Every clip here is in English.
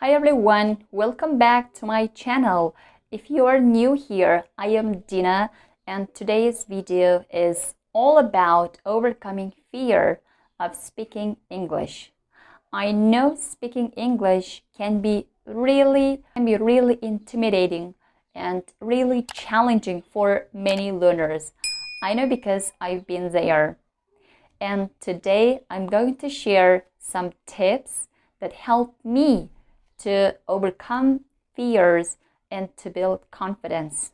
Hi everyone, welcome back to my channel. If you are new here, I am Dina and today's video is all about overcoming fear of speaking English. I know speaking English can be really intimidating and really challenging for many learners. I know because I've been there. And today I'm going to share some tips that help me to overcome fears and to build confidence.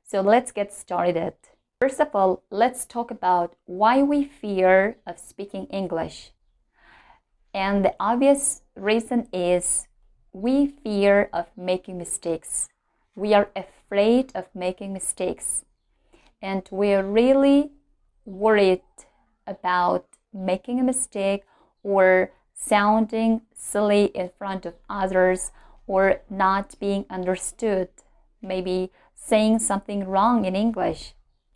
So let's get started. First of all, let's talk about why we fear of speaking English. And the obvious reason is we fear of making mistakes. We are afraid of making mistakes. And we're really worried about making a mistake or sounding silly in front of others or not being understood, maybe saying something wrong in English.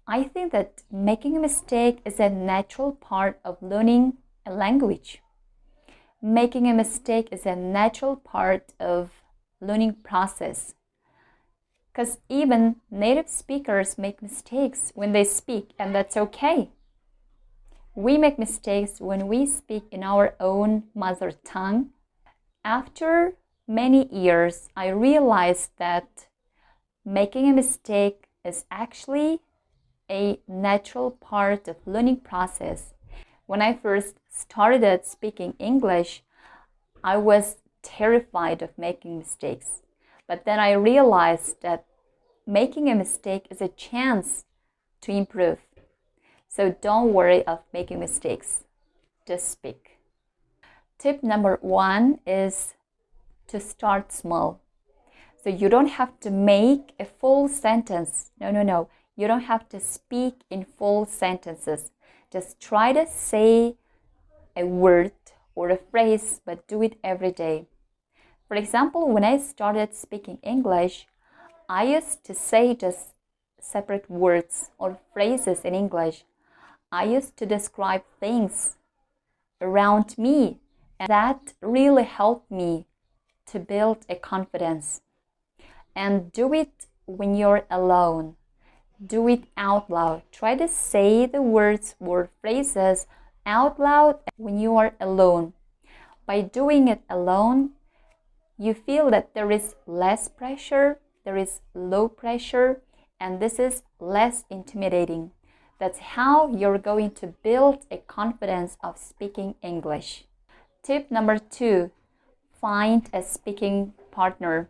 I think that making a mistake is a natural part of learning a language. Making a mistake is a natural part of learning process. Because even native speakers make mistakes when they speak, and that's okay. We make mistakes when we speak in our own mother tongue. After many years, I realized that making a mistake is actually a natural part of learning process. When I first started speaking English, I was terrified of making mistakes. But then I realized that making a mistake is a chance to improve. So don't worry of making mistakes. Just speak. Tip number 1 is to start small. So you don't have to make a full sentence. No. You don't have to speak in full sentences. Just try to say a word or a phrase, but do it every day. For example, when I started speaking English, I used to say just separate words or phrases in English. I used to describe things around me, and that really helped me to build a confidence. And do it when you're alone. Do it out loud. Try to say the words or phrases out loud when you are alone. By doing it alone, you feel that there is less pressure, there is low pressure, and this is less intimidating. That's how you're going to build a confidence of speaking English. Tip number 2, find a speaking partner.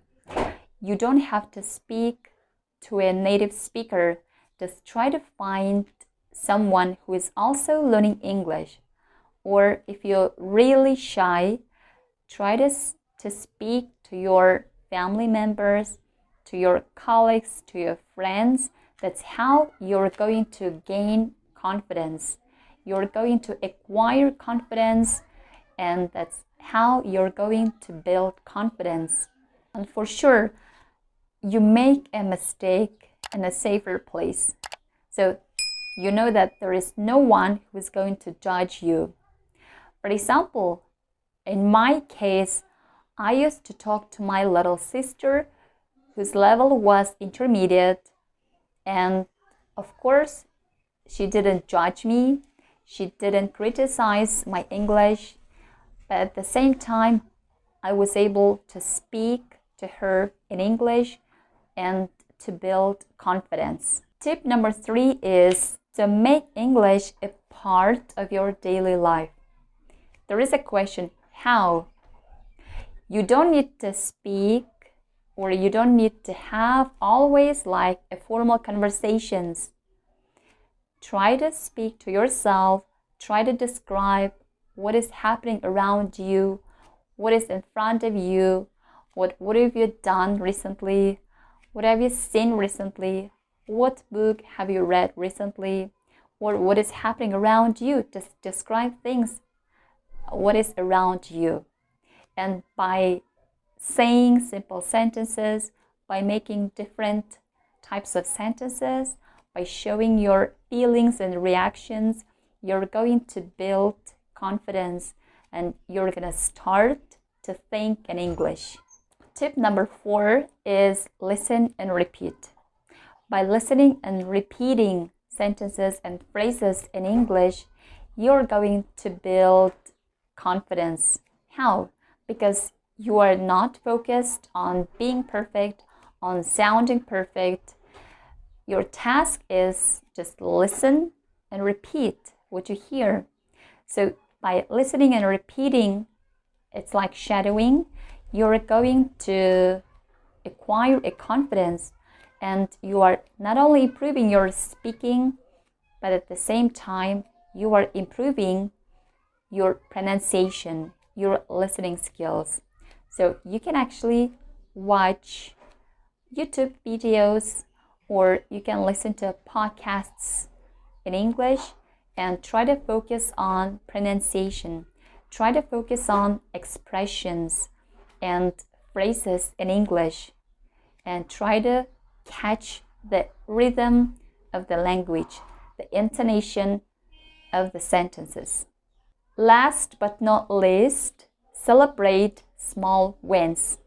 You don't have to speak to a native speaker. Just try to find someone who is also learning English. Or if you're really shy, try to speak to your family members, to your colleagues, to your friends. That's how you're going to gain confidence. You're going to acquire confidence, and that's how you're going to build confidence. And for sure, you make a mistake in a safer place. So you know that there is no one who is going to judge you. For example, in my case, I used to talk to my little sister whose level was intermediate, and of course, she didn't judge me, she didn't criticize my English, but at the same time, I was able to speak to her in English and to build confidence. Tip number 3 is to make English a part of your daily life. There is a question, how? You don't need to speak, or you don't need to have always like a formal conversations. Try to speak to yourself, try to describe what is happening around you, what is in front of you, what have you done recently, what have you seen recently, what book have you read recently, or what is happening around you. Just describe things, what is around you. And by saying simple sentences, by making different types of sentences, by showing your feelings and reactions, you're going to build confidence and you're going to start to think in English. Tip number 4 is listen and repeat. By listening and repeating sentences and phrases in English, you're going to build confidence. How? Because you are not focused on being perfect, on sounding perfect. Your task is just listen and repeat what you hear. So by listening and repeating, it's like shadowing. You're going to acquire a confidence, and you are not only improving your speaking, but at the same time, you are improving your pronunciation, your listening skills. So you can actually watch YouTube videos, or you can listen to podcasts in English and try to focus on pronunciation. Try to focus on expressions and phrases in English, and try to catch the rhythm of the language, the intonation of the sentences. Last but not least, celebrate small wins.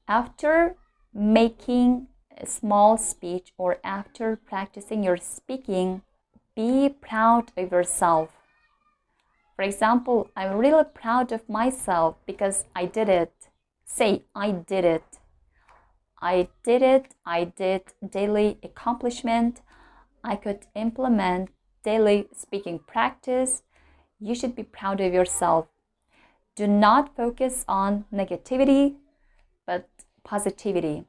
After making a small speech or after practicing your speaking, be proud of yourself. For example, I'm really proud of myself because I did it. Say, I did it. I did it. I did daily accomplishment. I could implement daily speaking practice. You should be proud of yourself. Do not focus on negativity, but positivity.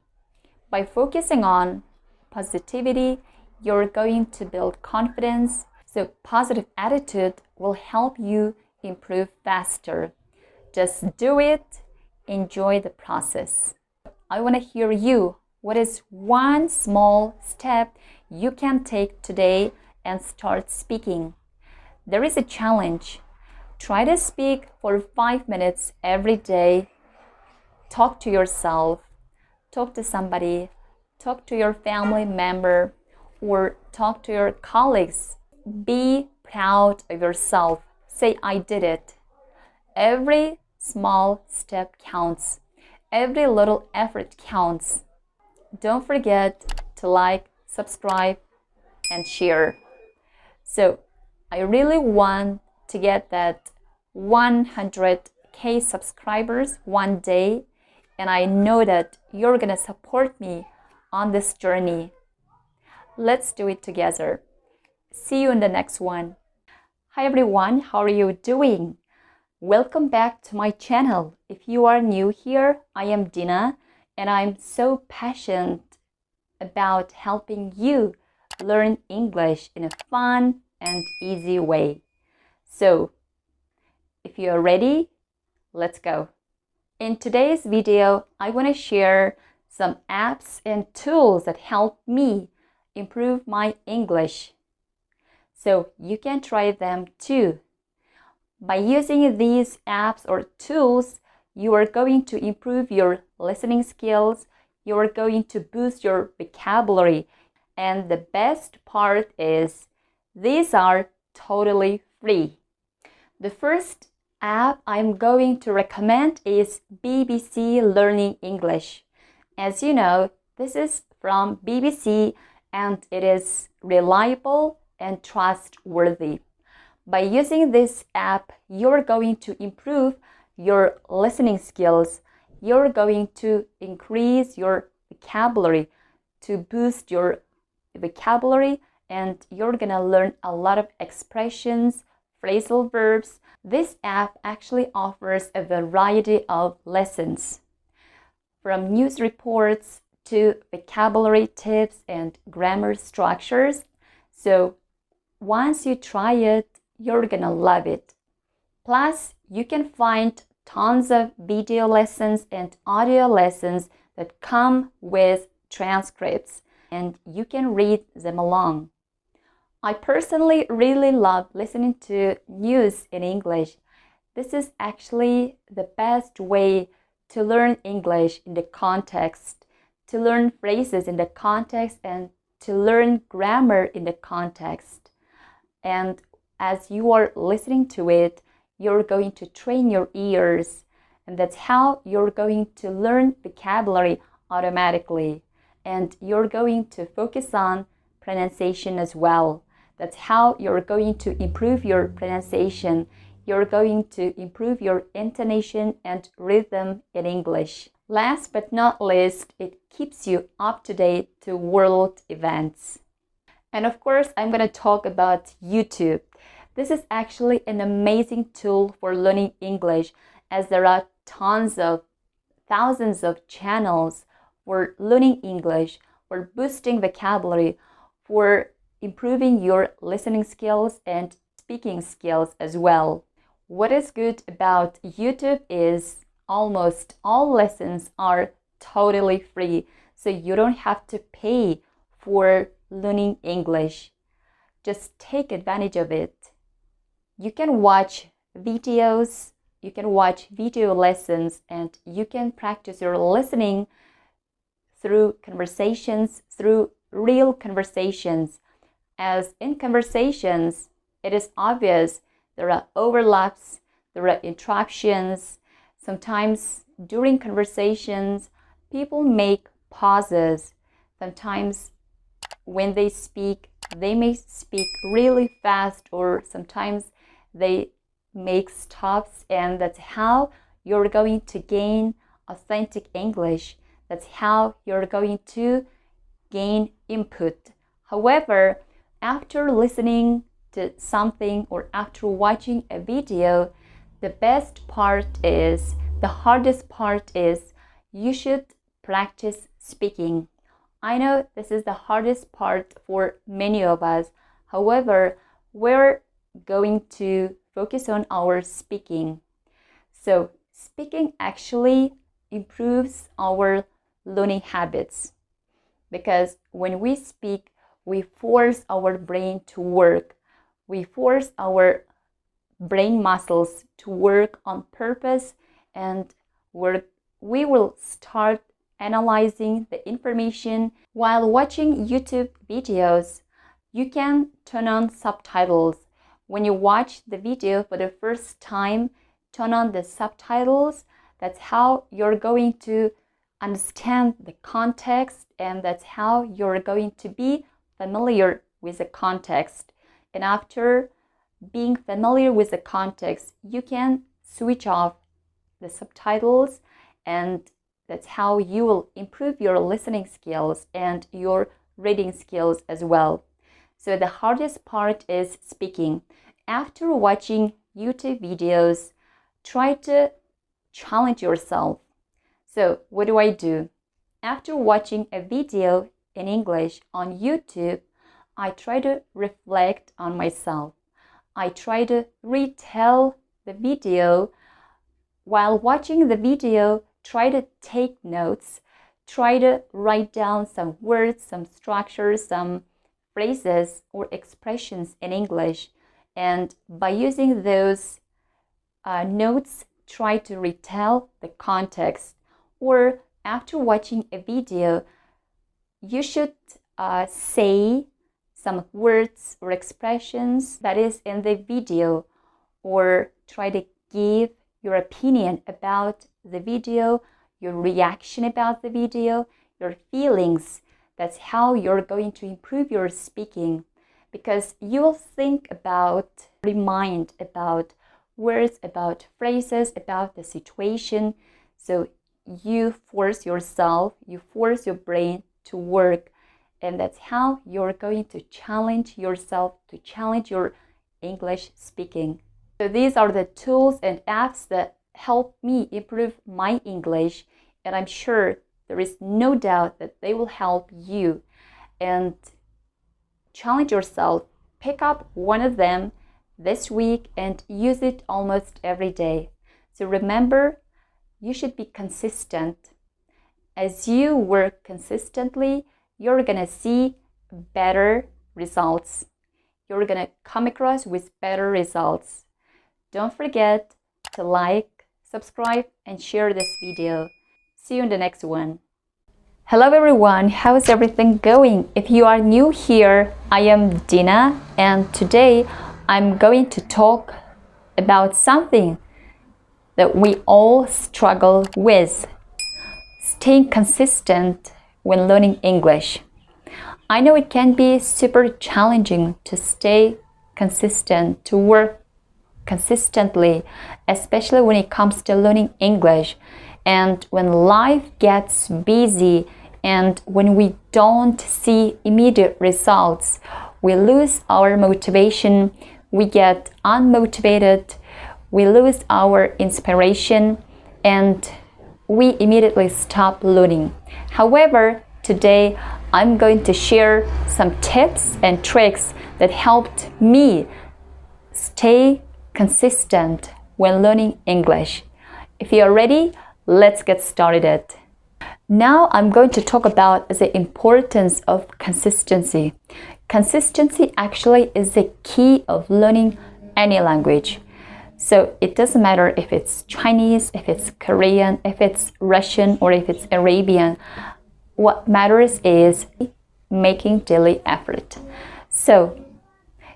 By focusing on positivity, you're going to build confidence. So positive attitude will help you improve faster. Just do it. Enjoy the process. I want to hear you. What is one small step you can take today and start speaking? There is a challenge. Try to speak for 5 minutes every day. Talk to yourself. Talk to somebody. Talk to your family member, or talk to your colleagues. Be proud of yourself. Say, I did it. Every small step counts. Every little effort counts. Don't forget to like, subscribe, and share. So I really want to get that 100K subscribers one day, and I know that you're gonna support me on this journey. Let's do it together. See you in the next one. Hi everyone, how are you doing? Welcome back to my channel. If you are new here, I am Dina, and I'm so passionate about helping you learn English in a fun and easy way. So, if you are ready, let's go. In today's video, I want to share some apps and tools that help me improve my English. So you can try them too. By using these apps or tools, you are going to improve your listening skills, you are going to boost your vocabulary, and the best part is these are totally free. The first app I'm going to recommend is BBC Learning English. As you know, this is from BBC and it is reliable and trustworthy. By using this app, you're going to improve your listening skills. You're going to increase your vocabulary, to boost your vocabulary, and you're gonna learn a lot of expressions, phrasal verbs. This app actually offers a variety of lessons, from news reports to vocabulary tips and grammar structures. So once you try it, you're gonna love it. Plus, you can find tons of video lessons and audio lessons that come with transcripts, and you can read them along. I personally really love listening to news in English. This is actually the best way to learn English in the context, to learn phrases in the context, and to learn grammar in the context. And as you are listening to it, you're going to train your ears and that's how you're going to learn vocabulary automatically, and you're going to focus on pronunciation as well. That's how you're going to improve your pronunciation. You're going to improve your intonation and rhythm in English. Last but not least, it keeps you up to date to world events. And of course, I'm going to talk about YouTube. This is actually an amazing tool for learning English, as there are thousands of channels for learning English, for boosting vocabulary, for improving your listening skills and speaking skills as well. What is good about YouTube is almost all lessons are totally free, so you don't have to pay for learning English. Just take advantage of it. You can watch videos, you can watch video lessons, and you can practice your listening through conversations, through real conversations. As in conversations, it is obvious there are overlaps, there are interruptions. Sometimes during conversations, people make pauses. Sometimes when they speak, they may speak really fast, or sometimes they make stops, and that's how you're going to gain authentic English. That's how you're going to gain input. However, after listening to something or after watching a video, the hardest part is you should practice speaking. I know this is the hardest part for many of us. However, we're going to focus on our speaking. So speaking actually improves our learning habits, because when we speak, we force our brain to work. We force our brain muscles to work on purpose, and we will start analyzing the information. While watching YouTube videos, you can turn on subtitles. When you watch the video for the first time, turn on the subtitles. That's how you're going to understand the context, and that's how you're going to be familiar with the context. And after being familiar with the context, you can switch off the subtitles, and that's how you will improve your listening skills and your reading skills as well. So the hardest part is speaking. After watching YouTube videos, try to challenge yourself. So what do? After watching a video in English on YouTube, I try to reflect on myself. I try to retell the video. While watching the video, try to take notes, try to write down some words, some structures, some phrases or expressions in English. And by using those notes, try to retell the context. Or after watching a video, you should say some words or expressions that is in the video, or try to give your opinion about the video, your reaction about the video, your feelings. That's how you're going to improve your speaking, because you will think about, remind about words, about phrases, about the situation. So you force yourself, you force your brain to work, and that's how you're going to challenge yourself, to challenge your English speaking. So these are the tools and apps that help me improve my English, and I'm sure there is no doubt that they will help you. And challenge yourself, pick up one of them this week and use it almost every day. So remember, you should be consistent. As you work consistently, you're gonna see better results. You're gonna come across with better results. Don't forget to like, subscribe, and share this video. See you in the next one. Hello everyone, how's everything going? If you are new here, I am Dina, and today I'm going to talk about something that we all struggle with: staying consistent when learning English. I know it can be super challenging to stay consistent, to work consistently, especially when it comes to learning English. And when life gets busy and when we don't see immediate results, we lose our motivation, we get unmotivated, we lose our inspiration, and we immediately stop learning. However, today I'm going to share some tips and tricks that helped me stay consistent when learning English. If you're ready, let's get started. Now I'm going to talk about the importance of consistency. Consistency actually is the key of learning any language. So it doesn't matter if it's Chinese, if it's Korean, if it's Russian, or if it's Arabian. What matters is making daily effort. So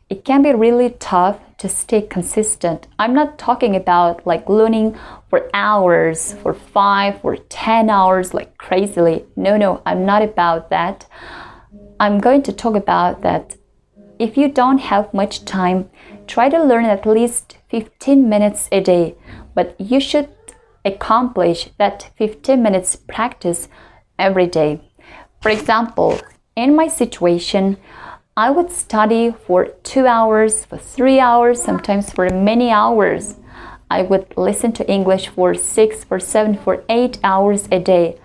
it can be really tough to stay consistent. I'm not talking about like learning for hours, for 5 or 10 hours, like crazily. No, I'm not about that. I'm going to talk about that if you don't have much time, try to learn at least 15 minutes a day, but you should accomplish that 15 minutes practice every day. For example, in my situation, I would study for 2 hours, for 3 hours, sometimes for many hours. I would listen to English for 6, for 7, for 8 hours a day.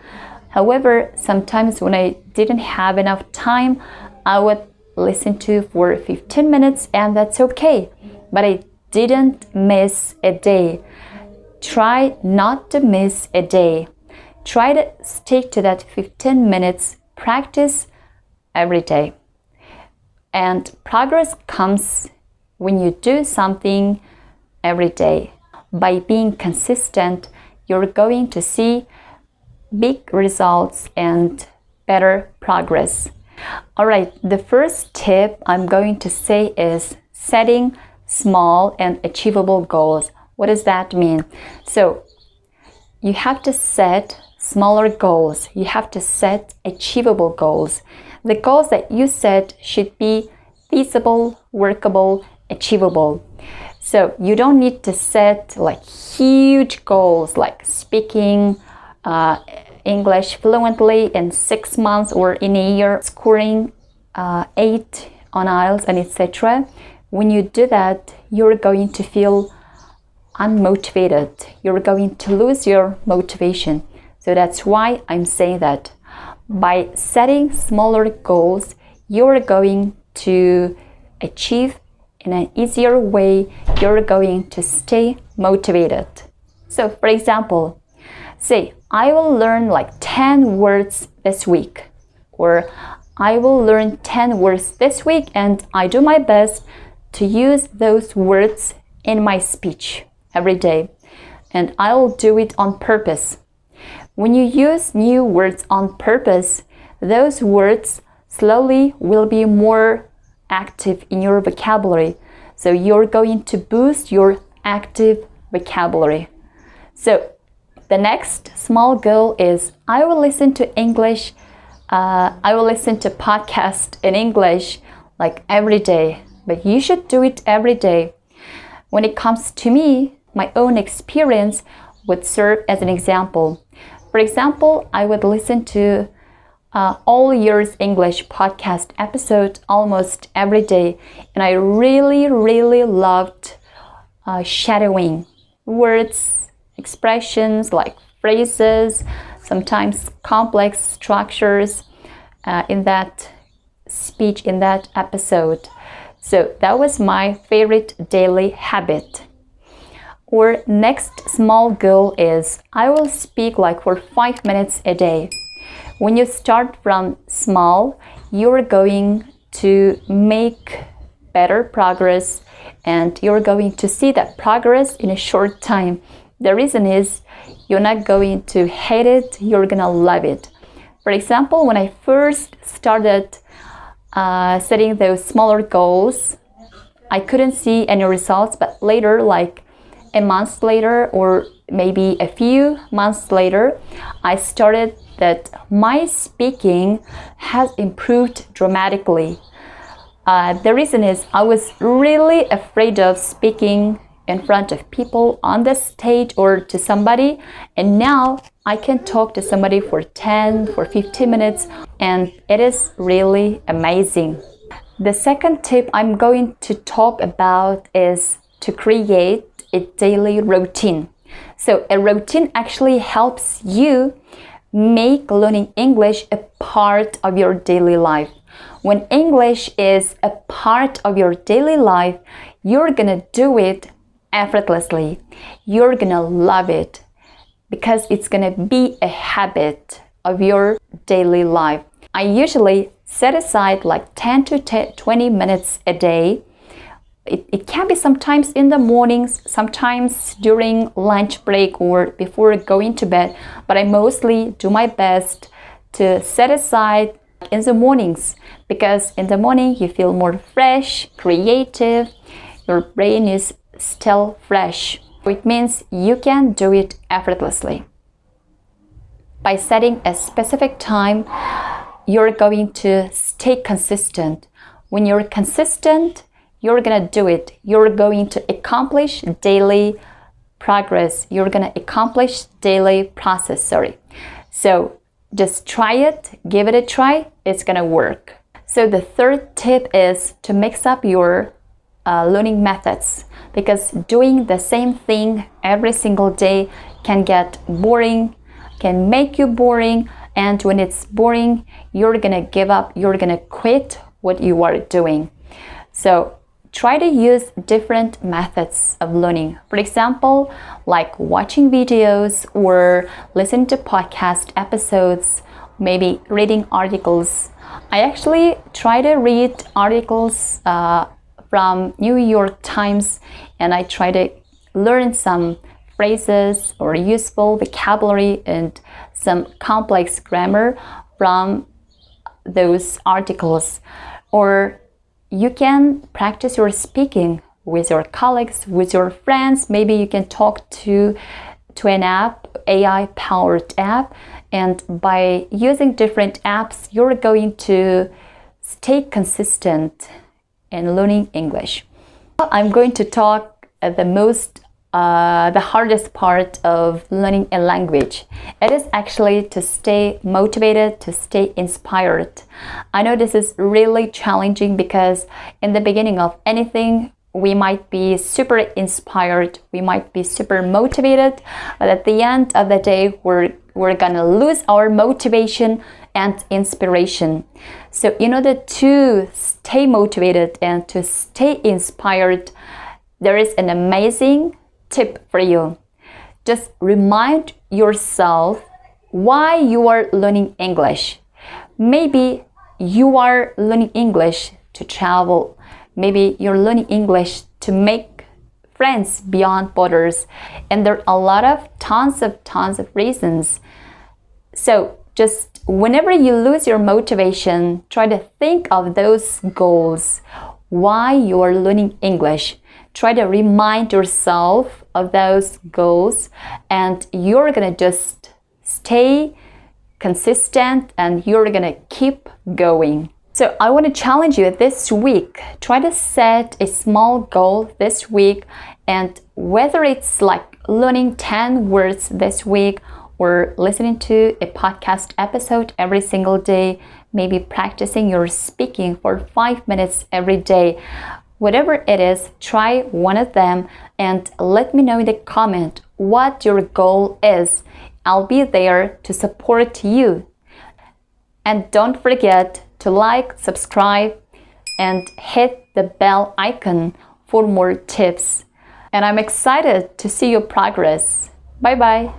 However, sometimes when I didn't have enough time, I would listen to for 15 minutes, and that's okay. But I didn't miss a day. Try not to miss a day. Try to stick to that 15 minutes practice every day. And progress comes when you do something every day. By being consistent, you're going to see big results and better progress. All right, the first tip I'm going to say is setting small and achievable goals. What does that mean? So you have to set smaller goals. You have to set achievable goals. The goals that you set should be feasible, workable, achievable. So you don't need to set like huge goals like speaking English fluently in 6 months or in a year, scoring 8 on IELTS and etc. When you do that, you're going to feel unmotivated. You're going to lose your motivation. So that's why I'm saying that by setting smaller goals, you're going to achieve in an easier way. You're going to stay motivated. So for example, say I will learn like 10 words this week, or I will learn 10 words this week and I do my best to use those words in my speech every day, and I'll do it on purpose. When you use new words on purpose, those words slowly will be more active in your vocabulary. So you're going to boost your active vocabulary. So the next small goal is I will listen to English. I will listen to podcasts in English like every day, but you should do it every day. When it comes to me, my own experience would serve as an example. For example, I would listen to All Years English podcast episode almost every day, and I really loved shadowing words, expressions like phrases, sometimes complex structures in that speech, in that episode. So that was my favorite daily habit. Or next small goal is I will speak like for 5 minutes a day. When you start from small, you're going to make better progress and you're going to see that progress in a short time. The reason is you're not going to hate it, you're gonna love it. For example, when I first started setting those smaller goals, I couldn't see any results, but later, like a month later, or maybe a few months later, I started that my speaking has improved dramatically. The reason is I was really afraid of speaking in front of people on the stage or to somebody, and now I can talk to somebody for 10, for 15 minutes, and it is really amazing. The second tip I'm going to talk about is to create a daily routine. So a routine actually helps you make learning English a part of your daily life. When English is a part of your daily life, you're gonna do it effortlessly. You're gonna love it because it's gonna be a habit of your daily life. I usually set aside like 10 to 20 minutes a day. It can be sometimes in the mornings, sometimes during lunch break or before going to bed, but I mostly do my best to set aside in the mornings, because in the morning you feel more fresh, creative, your brain is still fresh. It means you can do it effortlessly. By setting a specific time, you're going to stay consistent. When you're consistent, you're gonna do it. You're going to accomplish daily progress. You're gonna accomplish daily process, So just try it, give it a try, it's gonna work. So the third tip is to mix up your learning methods, because doing the same thing every single day can get boring, can make you boring, and when it's boring, you're gonna give up, you're gonna quit what you are doing. So try to use different methods of learning. For example, like watching videos or listening to podcast episodes, maybe reading articles. I actually try to read articles from New York Times, and I try to learn some phrases or useful vocabulary and some complex grammar from those articles. Or you can practice your speaking with your colleagues, with your friends. Maybe you can talk to an app, AI-powered app, and by using different apps, you're going to stay consistent in learning English. I'm going to talk the hardest part of learning a language. It is actually to stay motivated, to stay inspired. I know this is really challenging because in the beginning of anything, we might be super inspired, we might be super motivated, but at the end of the day, we're gonna lose our motivation and inspiration. So in order to stay motivated and to stay inspired, there is an amazing tip for you. Just remind yourself why you are learning English. Maybe you are learning English to travel. Maybe you're learning English to make friends beyond borders. And there are a lot of tons of reasons. So just whenever you lose your motivation, try to think of those goals, why you are learning English. Try to remind yourself of those goals, and you're gonna just stay consistent and you're gonna keep going. So I want to challenge you this week. Try to set a small goal this week, and whether it's like learning 10 words this week or listening to a podcast episode every single day, maybe practicing your speaking for 5 minutes every day. Whatever it is, try one of them and let me know in the comment what your goal is. I'll be there to support you. And don't forget to like, subscribe, and hit the bell icon for more tips. And I'm excited to see your progress. Bye bye.